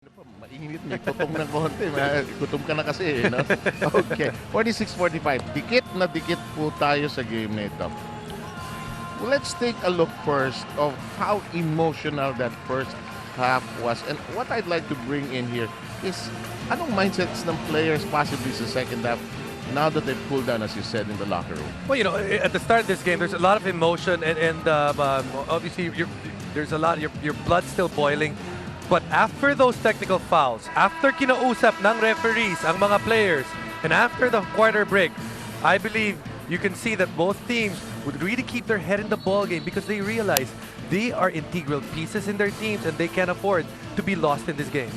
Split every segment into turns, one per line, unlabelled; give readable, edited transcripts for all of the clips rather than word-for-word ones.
Ano pa, mainit, may tutom ng konti. Gutom ka na kasi, no? Okay, 46-45. Dikit na dikit po tayo sa game na ito. Let's take a look first of how emotional that first half was. And what I'd like to bring in here is anong mindsets ng players possibly sa second half now that they've cooled down, as you said, in the locker room?
Well, you know, at the start of this game, there's a lot of emotion, and obviously there's a lot. Your blood's still boiling. But after those technical fouls, after kinausap ng referees ang mga players, and after the quarter break, I believe you can see that both teams would really keep their head in the ball game because they realize they are integral pieces in their teams and they can't afford to be lost in this game.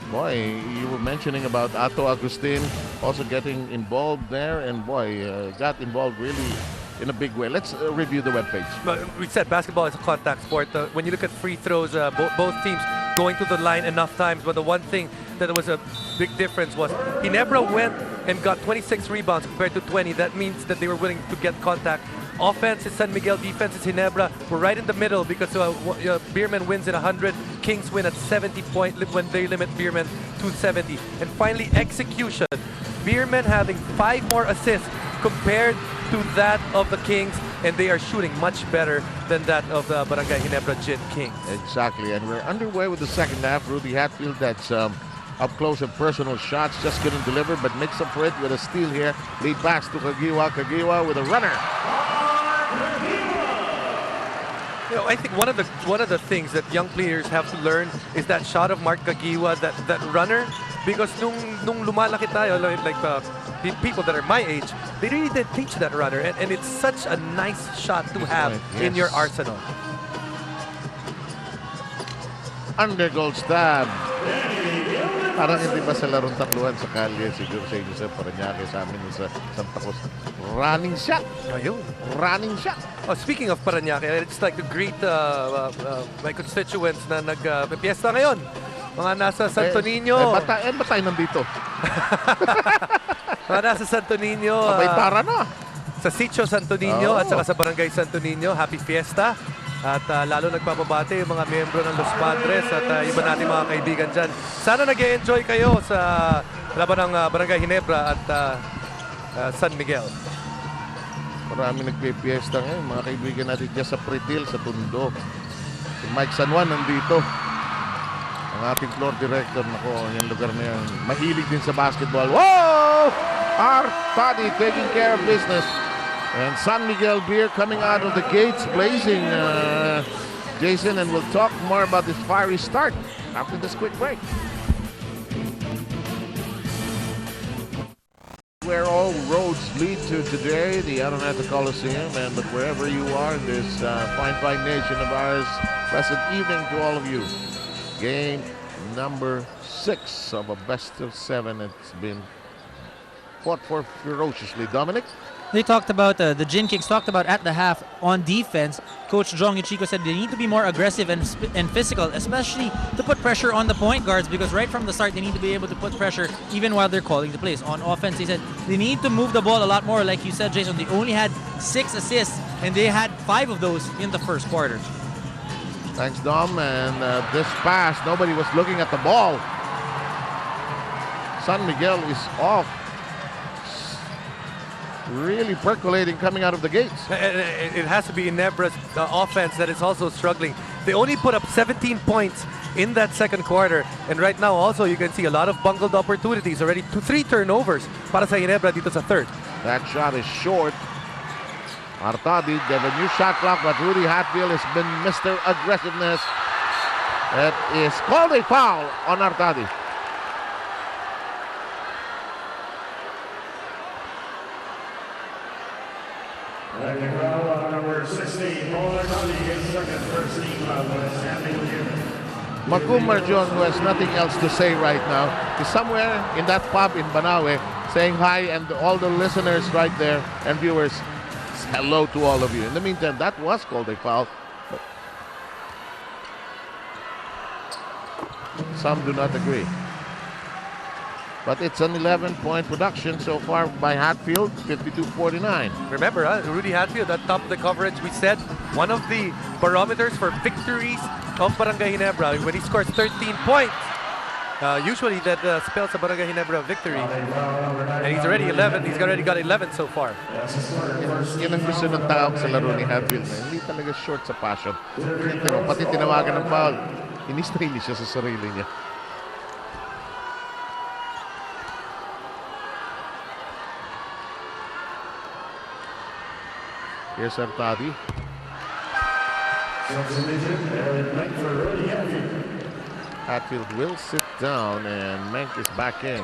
Boy, you were mentioning about Ato Agustin also getting involved there, and boy, got involved really in a big way. Let's review the webpage.
We said basketball is a contact sport. When you look at free throws, both teams going to the line enough times, but the one thing that was a big difference was Ginebra went and got 26 rebounds compared to 20. That means that they were willing to get contact. Offense is San Miguel, defense is Ginebra. We're right in the middle because Beerman wins at 100, Kings win at 70 when they limit Beerman to 70. And finally, execution. Beerman having 5 more assists compared to that of the Kings, and they are shooting much better than that of the Barangay Ginebra Gin Kings.
Exactly, and we're underway with the second half. Rudy Hatfield, that's up close and personal shots, just couldn't deliver, but makes up for it with a steal here. Lead pass to Kagiwa. Kagiwa with a runner.
You know, I think one of the things that young players have to learn is that shot of Mark Kagiwa, that runner, because nung lumalaki tayo, like people that are my age, they really did teach that runner, and it's such a nice shot to have in your arsenal.
Under goal stab. Parang hindi ba sa larong takluhan sa kalye, siguro sa inyo sa Paranaque, sa amin sa Santa Cruz. Running shot.
Ayun.
Running shot.
Oh, speaking of Paranaque, I'd just like to greet my constituents na nag-piesta ngayon. Mga nasa Santo Niño.
Ba't tayo nandito?
Mga nasa Santo Niño.
Sabay tara na.
Sa Sitio Santo Niño at saka sa Barangay Santo Niño. Happy Fiesta. At lalo nagpapabati yung mga miyembro ng Los Padres at iba natin mga kaibigan dyan. Sana nag-e-enjoy kayo sa laban ng Barangay Ginebra at San Miguel.
Marami nagpipiesta ngayon, mga kaibigan natin dyan sa Pretil, sa Tondo. Si Mike San Juan nandito. Ang ating floor director, nako, yung lugar na yan. Mahilig din sa basketball. Whoa! Artadi taking care of business. And San Miguel beer coming out of the gates, blazing, Jason, and we'll talk more about this fiery start after this quick break. Where all roads lead to today, the Araneta Coliseum, but wherever you are in this fine nation of ours, pleasant evening to all of you. Game number 6 of a best-of-7. It's been fought for ferociously. Dominic?
They talked about, the Gin Kings talked about at the half on defense. Coach Jong Yuchiko said they need to be more aggressive and physical, especially to put pressure on the point guards, because right from the start they need to be able to put pressure even while they're calling the plays. On offense, they said they need to move the ball a lot more. Like you said, Jason, they only had 6 assists and they had 5 of those in the first quarter.
Thanks, Dom. And this pass, nobody was looking at the ball. San Miguel is off. Really percolating coming out of the gates.
It has to be Ginebra's offense that is also struggling. They only put up 17 points in that second quarter. And right now also you can see a lot of bungled opportunities. Already 3 turnovers para sa Ginebra dito sa third.
That shot is short. Artadi, they have a new shot clock, but Rudy Hatfield has been Mr. Aggressiveness. That is called a foul on Artadi.
Number 16,
Macumar John, who has nothing else to say right now, is somewhere in that pub in Banawe saying hi, and all the listeners right there and viewers, hello to all of you. In the meantime, that was called a foul. But some do not agree. But it's an 11-point production so far by Hatfield, 52-49.
Remember, Rudy Hatfield at top of the coverage, we said one of the barometers for victories of Barangay Ginebra when he scores 13 points Usually that spells a Barangay Ginebra victory. And he's already 11. He's already got 11 so far.
Yan ang gusto ng tao sa laro ni Hadfield na hindi talaga short sa passion. Pati tinawagan ng foul. Inistarili siya sa sarili niya. Here's Artadi. Hatfield will sit down and Menk is back in.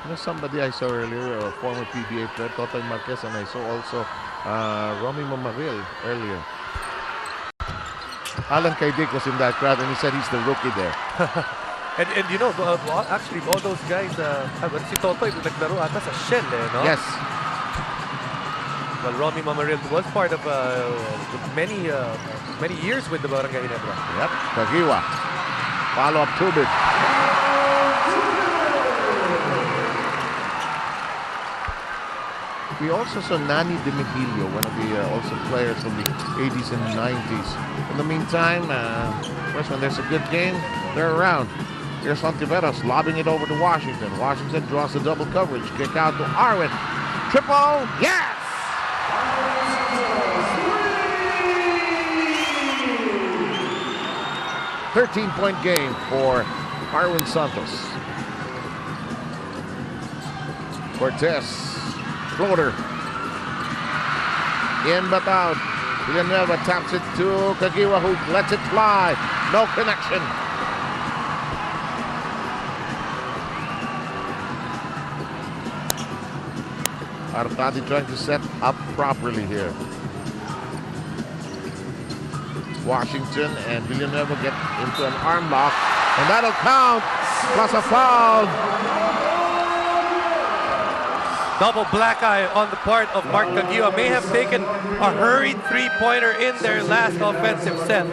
You know, somebody I saw earlier, a former PBA player, Totoy Marquez, and I saw also Romy Mamaril earlier. Alan Kaidik was in that crowd and he said he's the rookie there.
And you know, actually all those guys, si Totoy naglaro ata sa Shell, no?
Yes.
Well, Romy Mamaril was part of many years with the Barangay Ginebra.
Yep, Kagiwa. Follow-up Tubit. We also saw Nani De Miguel, one of the also players from the 80s and 90s. In the meantime, first when there's a good game, they're around. Here's Ontiveros lobbing it over to Washington. Washington draws the double coverage. Kick out to Arwin. Triple, yes! 13-point game for Arwin Santos. Cortez, floater. In but out. Villanueva taps it to Kagiwa, who lets it fly. No connection. Artadi trying to set up properly here. Washington and Villanueva get into an arm lock, and that'll count, plus a foul.
Double black eye on the part of Mark Kagiwa. May have taken a hurried three-pointer in their last offensive set.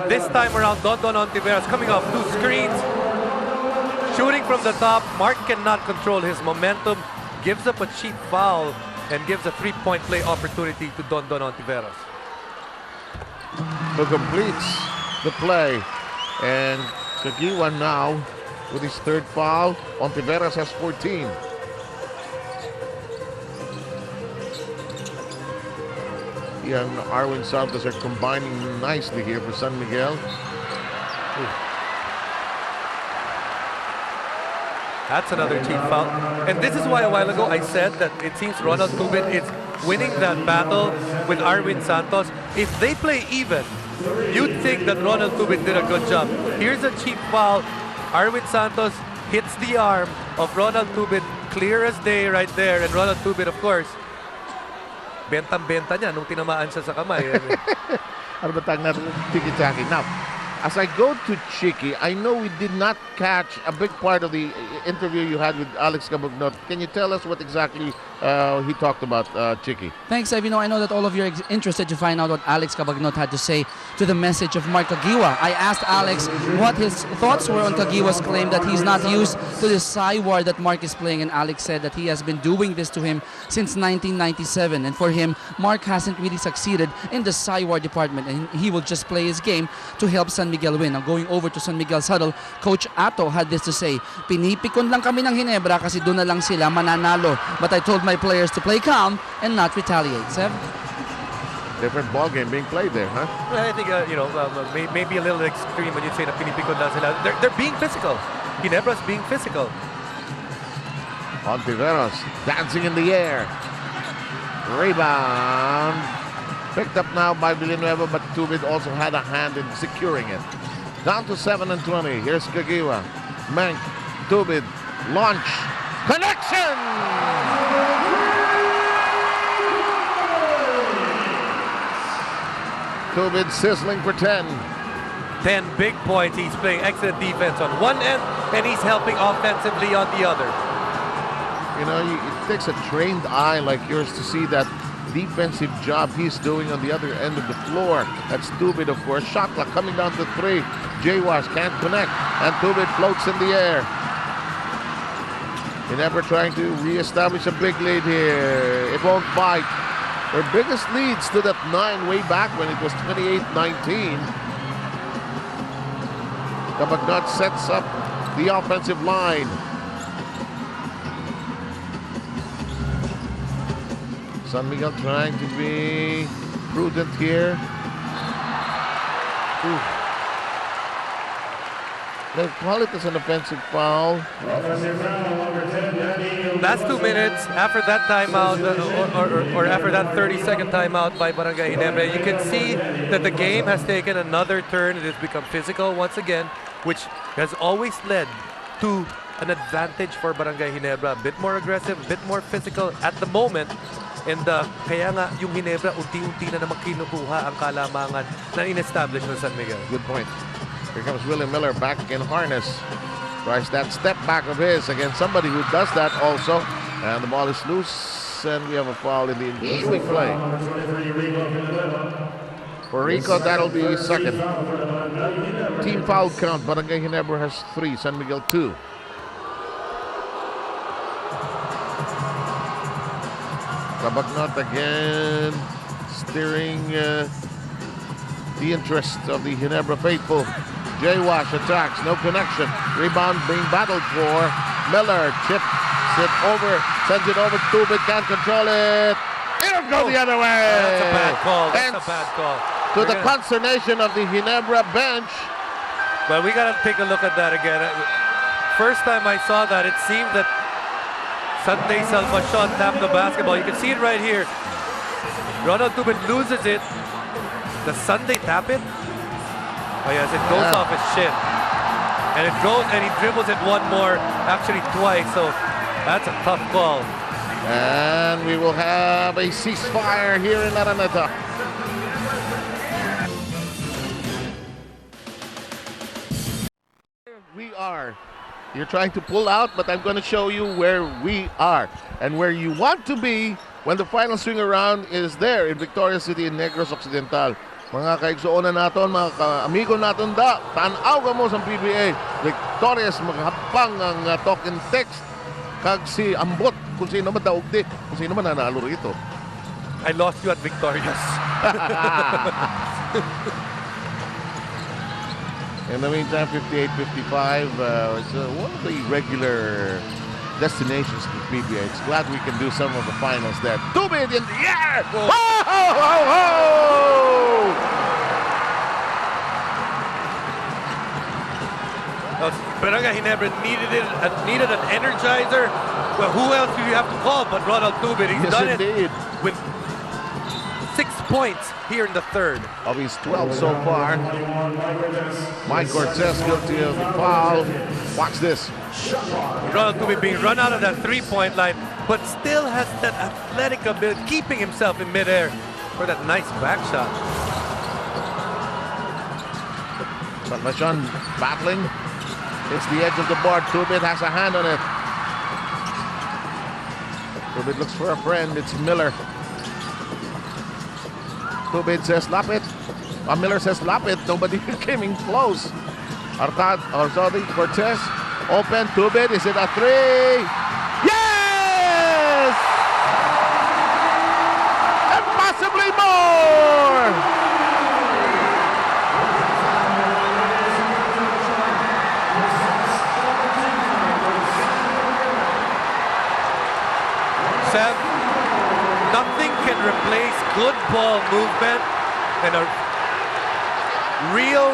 This time around, Dondon Ontiveros coming off two screens. Shooting from the top, Mark cannot control his momentum. Gives up a cheap foul and gives a three-point play opportunity to Dondon Ontiveros.
Who completes the play. And Kagiwa now with his third foul. Ontiveros has 14. He and Arwin Santos are combining nicely here for San Miguel.
That's another cheap foul. And this is why a while ago I said that it seems Ronald Tubit is winning that battle with Arwin Santos. If they play even, you'd think that Ronald Tubit did a good job. Here's a cheap foul. Arwin Santos hits the arm of Ronald Tubit, clear as day right there. And Ronald Tubit, of course, bentang-benta niya nung tinamaan siya sa kamay.
Ano ba tawag natin? Tiki-taki. Now, as I go to Chicky, I know we did not catch a big part of the interview you had with Alex Cabagnot. Can you tell us what exactly he talked about, Chicky?
Thanks, Evino. I know that all of you are interested to find out what Alex Cabagnot had to say to the message of Mark Kagiwa. I asked Alex what his thoughts were on Kagiwa's claim that he's not used to the Sai-War that Mark is playing, and Alex said that he has been doing this to him since 1997, and for him, Mark hasn't really succeeded in the Sai-War department, and he will just play his game to help San Miguel win. Now, going over to San Miguel's huddle, Coach Ato had this to say, "Pinipikon lang kami ng Ginebra kasi doon na lang sila mananalo. But I told my players to play calm and not retaliate." Seb?
Different ball game being played there, huh?
I think, maybe a little extreme when you say na pinipikon lang sila. They're being physical. Ginebra's being physical.
Ontiveros dancing in the air. Rebound. Picked up now by Villanueva, but Tubit also had a hand in securing it. Down to 7 and 20. Here's Kagiwa. Menk, Tubit, launch, connection! Tubit sizzling for 10.
10 big points. He's playing excellent defense on one end, and he's helping offensively on the other.
You know, it takes a trained eye like yours to see that defensive job he's doing on the other end of the floor. That's Tubit, of course. Shot clock coming down to 3. J-Wash can't connect, and Tubit floats in the air. Ginebra trying to re-establish a big lead here. It won't bite. Their biggest lead stood at 9 way back when it was 28-19. Cabagnot sets up the offensive line. San Miguel trying to be prudent here. Ooh. They call it as an offensive foul.
Last 2 minutes, after that timeout, or after that 30-second timeout by Barangay Ginebra, you can see that the game has taken another turn. It has become physical once again, which has always led to an advantage for Barangay Ginebra. A bit more aggressive, a bit more physical at the moment. And kaya nga yung Ginebra, unti-unti na naman kinukuha ang kalamangan na in-establish ng San Miguel.
Good point. Here comes William Miller back in harness. Tries that step back of his against somebody who does that also. And the ball is loose, and we have a foul in the ensuing play. For Rico, that'll be second. Team foul count. Barangay Ginebra has 3, San Miguel 2. Cabagnot again steering the interest of the Ginebra faithful. Jaywash attacks, no connection. Rebound being battled for. Miller chips it over, sends it over. Tubit can't control it. It'll go the other way.
That's a bad call. That's a bad call.
To the consternation of the Ginebra bench.
Well, we got to take a look at that again. First time I saw that, it seemed that Sunday Salvacion tapped the basketball. You can see it right here. Ronald Tubit loses it. Does Sunday tap it? Oh yes, it goes off his shin. And it goes, and he dribbles it one more, actually twice. So that's a tough call.
And we will have a ceasefire here in Araneta. We are. You're trying to pull out, but I'm going to show you where we are and where you want to be when the final swing around is there in Victoria City in Negros Occidental. Mga kaigsuonan naton, mga amigo naton da, tanaw ka mo sa PBA. Victorious, maghabang ang token text. Kag si Ambot, kung sino man daog di, kung sino man nanalo rito.
I lost you at Victorious.
In the meantime, 58-55, it's one of the regular destinations of the PBA. It's glad we can do some of the finals there. Tubit in the air! Oh, ho, ho, ho!
Barangay Ginebra needed an energizer. Well, who else do you have to call but Ronald Tubit? He's done
indeed.
it with 6 points here in the third.
Of his 12 so far. Mike Cortez guilty of the foul. Watch this.
Ronald Tubit being run out of that three-point line, but still has that athletic ability, keeping himself in midair for that nice back shot.
Salvacion battling. It's the edge of the board. Tubit has a hand on it. Tubit looks for a friend. It's Miller. Tubit says, "Lapit." Miller says, "Lapit." Nobody came in close. Cortez. Open. Tubit. Is it a three? Yes! And possibly more!
Sam, nothing can replace good ball movement and a real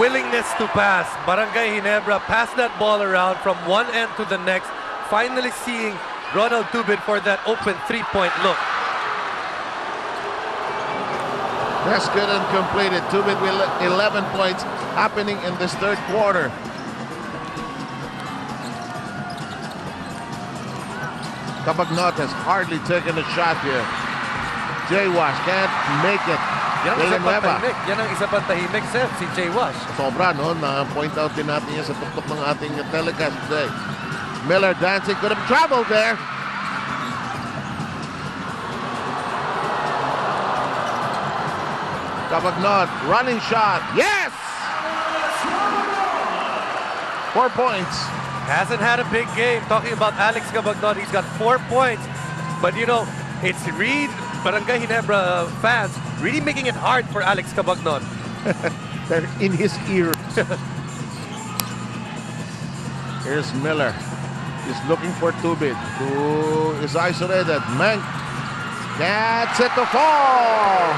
willingness to pass. Barangay Ginebra passed that ball around from one end to the next, finally seeing Ronald Tubit for that open three-point look.
That's good and completed. Tubit with 11 points happening in this third quarter. Cabagnot has hardly taken a shot here. Jaywash can't make it.
Yan ang isa pang tahimik, Seth, si Jaywash.
Sobra, no? Na-point out din natin yan sa tuktok ng ating telecast today. Miller dancing, could have traveled there. Cabagnot, running shot. Yes! 4 points.
Hasn't had a big game. Talking about Alex Cabagnot, he's got 4 points. But you know, it's really Barangay Ginebra fans really making it hard for Alex Cabagnon.
They're in his ear. Here's Miller. He's looking for Tubid, who is isolated. Mank gets it to fall.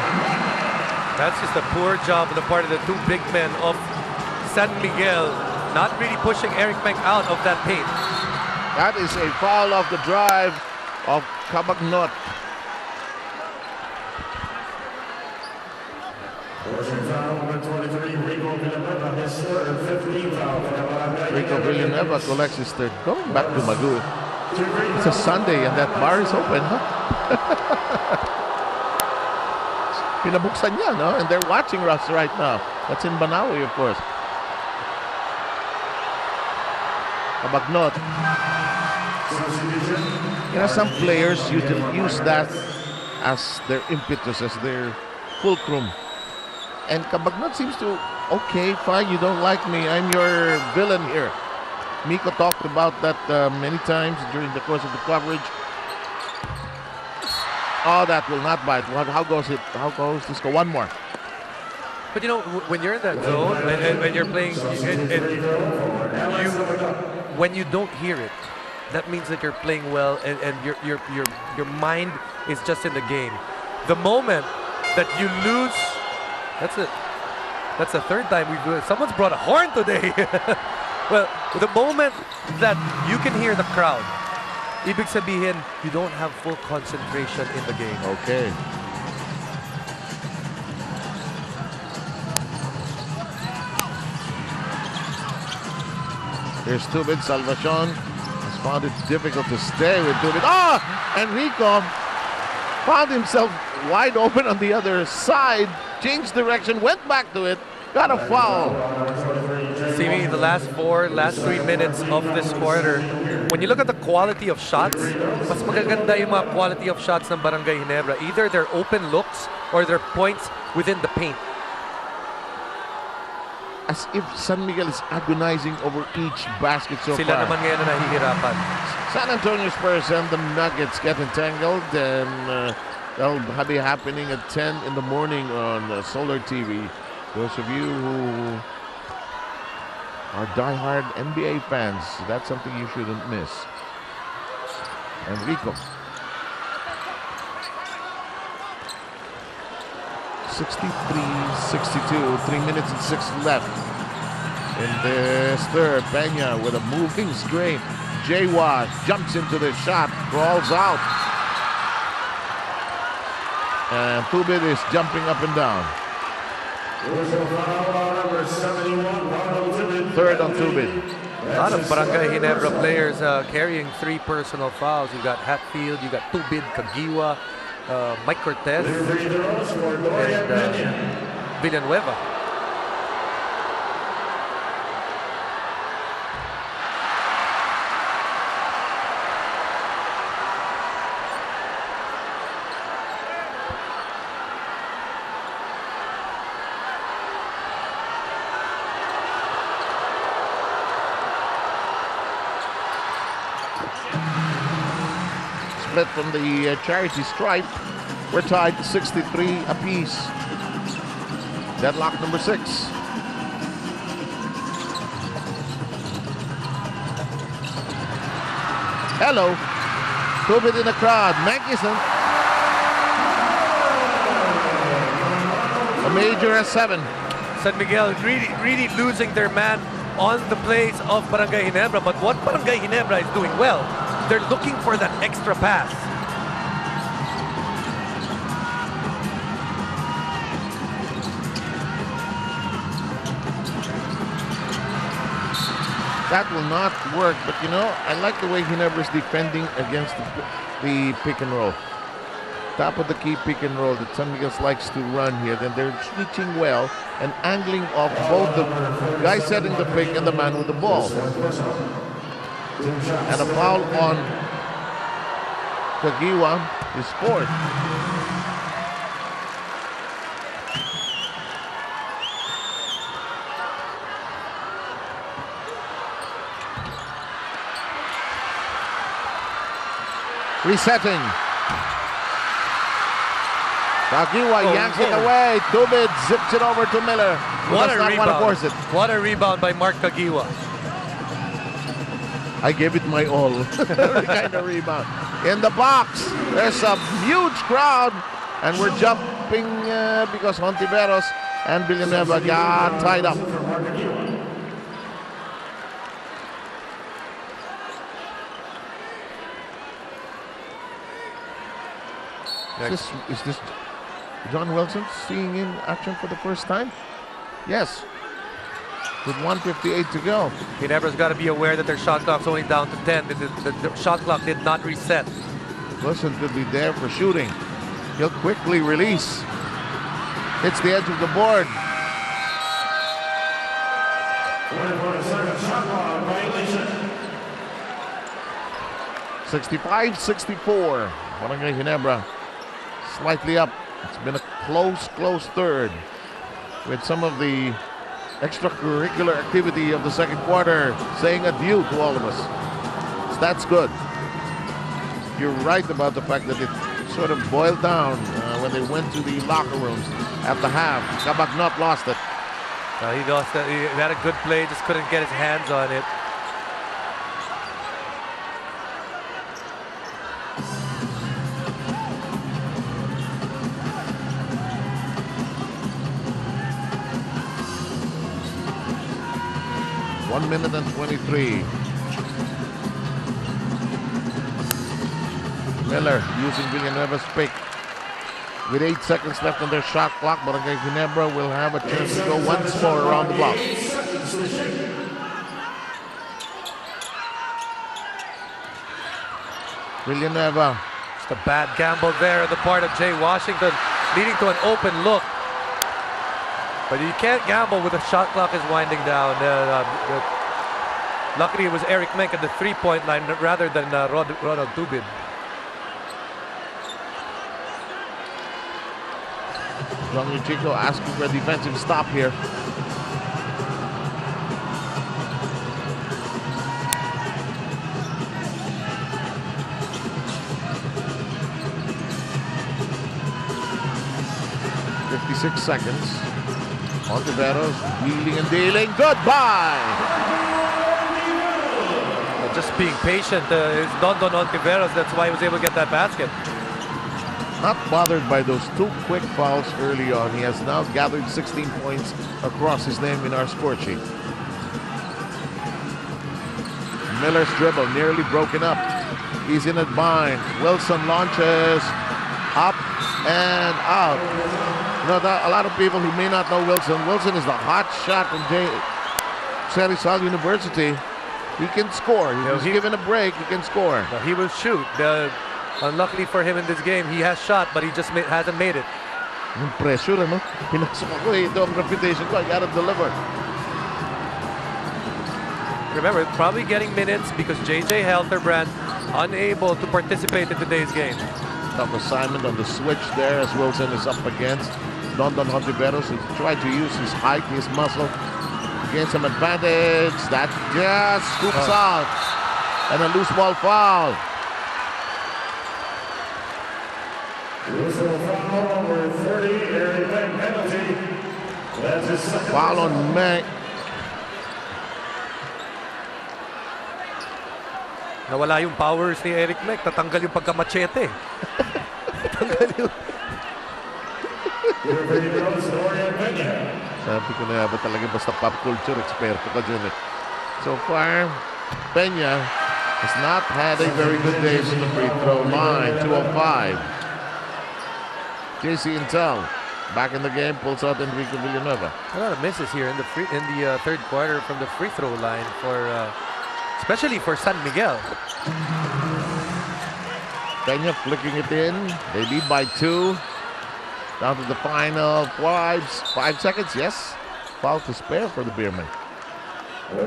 That's just a poor job on the part of the two big men of San Miguel, not really pushing Eric Mank out of that paint.
That is a foul of the drive of Cabagnot. Rico Villanueva collects his third. Going back to Magoo. It's a Sunday and that bar is open, huh? Pinabuksan niya, no? And they're watching us right now. That's in Banawi, of course. Cabagnot. You know, some players use that as their impetus, as their fulcrum. And Cabagnot seems to, okay, fine, you don't like me, I'm your villain here. Miko talked about that many times during the course of the coverage. Oh, that will not bite. How goes it? How goes this? Go one more.
But you know, when you're in that zone and when you're playing, when you don't hear it, that means that you're playing well and your mind is just in the game. The moment that you lose, that's it. That's the third time we've done it. Someone's brought a horn today. Well, the moment that you can hear the crowd, ibig sabihin, you don't have full concentration in the game.
Okay. Here's Tubid. Salvacion has found it difficult to stay with Tubid. Ah! Enrico found himself wide open on the other side, changed direction, went back to it, got a foul.
See me, the last 3 minutes of this quarter, when you look at the quality of shots, mas magaganda yung mga quality of shots ng Barangay Ginebra. Either they're open looks or they're points within the paint.
As if San Miguel is agonizing over each basket so
Sila
far.
naman ngayon na nahihirapan.
San Antonio Spurs and the Nuggets get entangled, and that'll be happening at 10 in the morning on Solar TV. Those of you who are diehard NBA fans, that's something you shouldn't miss. Enrico. 63-62, 3 minutes and 6 left in this third. Peña with a moving screen. J-Wash jumps into the shot, crawls out. And Tubid is jumping up and down. Third on Tubid.
A lot of Barangay Ginebra players carrying 3 personal fouls. You got Hatfield, you got Tubid, Kagiwa, Mike Cortez, and Villanueva.
Split from the charity stripe. We're tied 63 apiece. Deadlock number 6. Hello. Tubid in the crowd. Mankison. A major at 7.
San Miguel really losing their man on the plays of Barangay Ginebra. But what Barangay Ginebra is doing well, they're looking for that extra pass.
That will not work, but you know, I like the way Ginebra is defending against the pick and roll. Top of the key pick and roll that San Miguel likes to run here. Then they're switching well and angling off both the guy setting the pick and the man with the ball. And a foul on Kagiwa is fourth. Resetting. Kagiwa yanks it away. Tubid zips it over to Miller.
What
Does
a
not want to
rebound.
force it.
What a rebound by Mark Kagiwa.
I gave it my all. Kind of rebound. In the box, there's a huge crowd. And we're jumping because Hontiveros and Villanueva got tied up. Is this John Wilson seeing in action for the first time? Yes. With 1:58 to go.
Ginebra's got to be aware that their shot clock's only down to 10. The shot clock did not reset.
Wilson could be there for shooting. He'll quickly release. Hits the edge of the board. (65-64). Barangay Ginebra slightly up. It's been a close third with some of the extracurricular activity of the second quarter saying adieu to all of us. So that's good. You're right about the fact that it sort of boiled down when they went to the locker rooms at the half. Cabagnot lost it.
He lost that. He had a good play, just couldn't get his hands on it.
One minute and 23. Miller using Villanueva's pick. With 8 seconds left on their shot clock, Barangay Ginebra will have a chance to go once more around the block. Villanueva.
Just a bad gamble there on the part of Jay Washington, leading to an open look. But you can't gamble when the shot clock is winding down. Luckily, it was Eric Menk at the three-point line rather than Ronald Tubin.
John Chico asking for a defensive stop here. (56 seconds). Hontiveros wheeling and dealing. Goodbye!
Just being patient is Don Hontiveros. That's why he was able to get that basket.
Not bothered by those 2 quick fouls early on. He has now gathered 16 points across his name in our score sheet. Miller's dribble nearly broken up. He's in a bind. Wilson launches up and out. You know, a lot of people who may not know Wilson. Wilson is the hot shot from Rizal University. He can score. He's given a break. He can score.
He will shoot. Unluckily for him in this game, he has shot, but he just hasn't made it.
Yung pressure, ano? Pinasok ako eh. Ito ang reputation ko. I gotta deliver.
Remember, probably getting minutes because J.J. Helterbrand unable to participate in today's game.
Tough assignment on the switch there as Wilson is up against Don Hontiveros, who tried to use his height, his muscle, to gain some advantage. That just scoops out. And a loose ball foul. Foul on Meg.
Nawala yung powers ni Eric Mek. Tatanggal yung pagka-machete. Tatanggal yung...
Sabi ko na ba talaga basta pop culture eksperto ka dyan eh. So far, Peña has not had a very good day from the free throw line. 2:05. JC Intel back in the game, pulls out Enrique Villanueva.
A lot of misses here in the third quarter from the free throw line for especially for San Miguel.
Peña flicking it in. They lead by 2. Down to the final 5 seconds. Yes, foul to spare for the Beermen.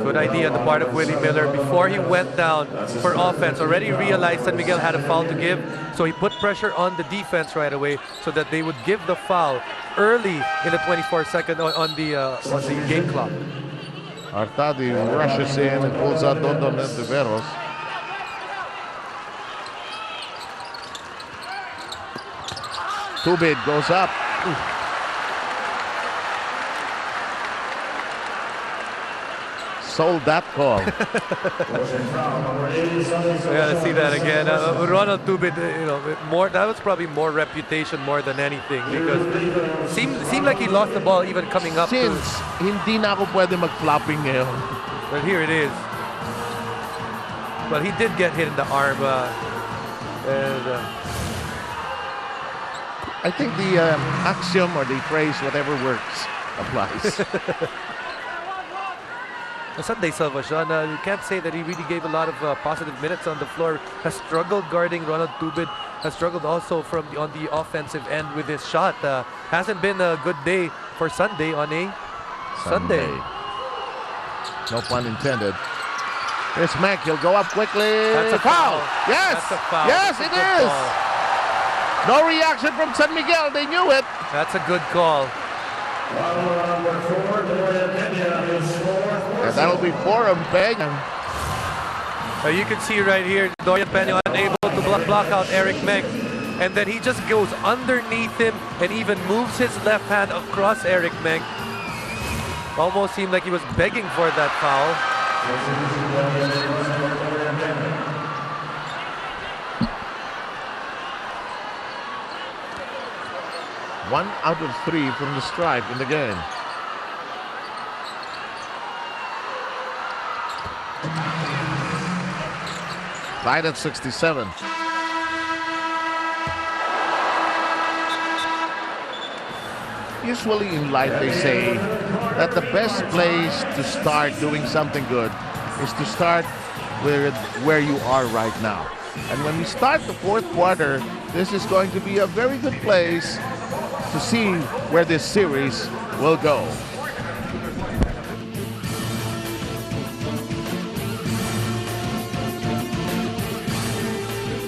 Good idea on the part of Willie Miller. Before he went down for offense, already realized San Miguel had a foul to give, so he put pressure on the defense right away so that they would give the foul early in the 24-second on the game clock.
Artadi rushes in and pulls out Don Hontiveros. Tubid goes up. Sold that call.
I gotta see that again. Ronald Tubid, more, that was probably more reputation more than anything, because seemed like he lost the ball even coming up.
Since hindi na ako pwede mag-flopping ngayon.
But here it is. But he did get hit in the arm.
I think the axiom or the phrase, whatever works, applies.
Sunday Salvacion, you can't say that he really gave a lot of positive minutes on the floor. Has struggled guarding Ronald Tubid. Has struggled also on the offensive end with his shot. Hasn't been a good day for Sunday on a Sunday.
No pun intended. Here's Mac. He'll go up quickly.
That's a foul.
Yes.
That's a foul.
Yes,
That's
it
a good
is.
call.
No reaction from San Miguel. They knew it.
That's a good call.
And that'll be for Peña.
You can see right here, Dorian Peña unable to block out Eric Meng. And then he just goes underneath him and even moves his left hand across Eric Meng. Almost seemed like he was begging for that foul.
One out of 3 from the stripe in the game. Tied at 67. Usually in life they say that the best place to start doing something good is to start with where you are right now. And when we start the fourth quarter, this is going to be a very good place to see where this series will go.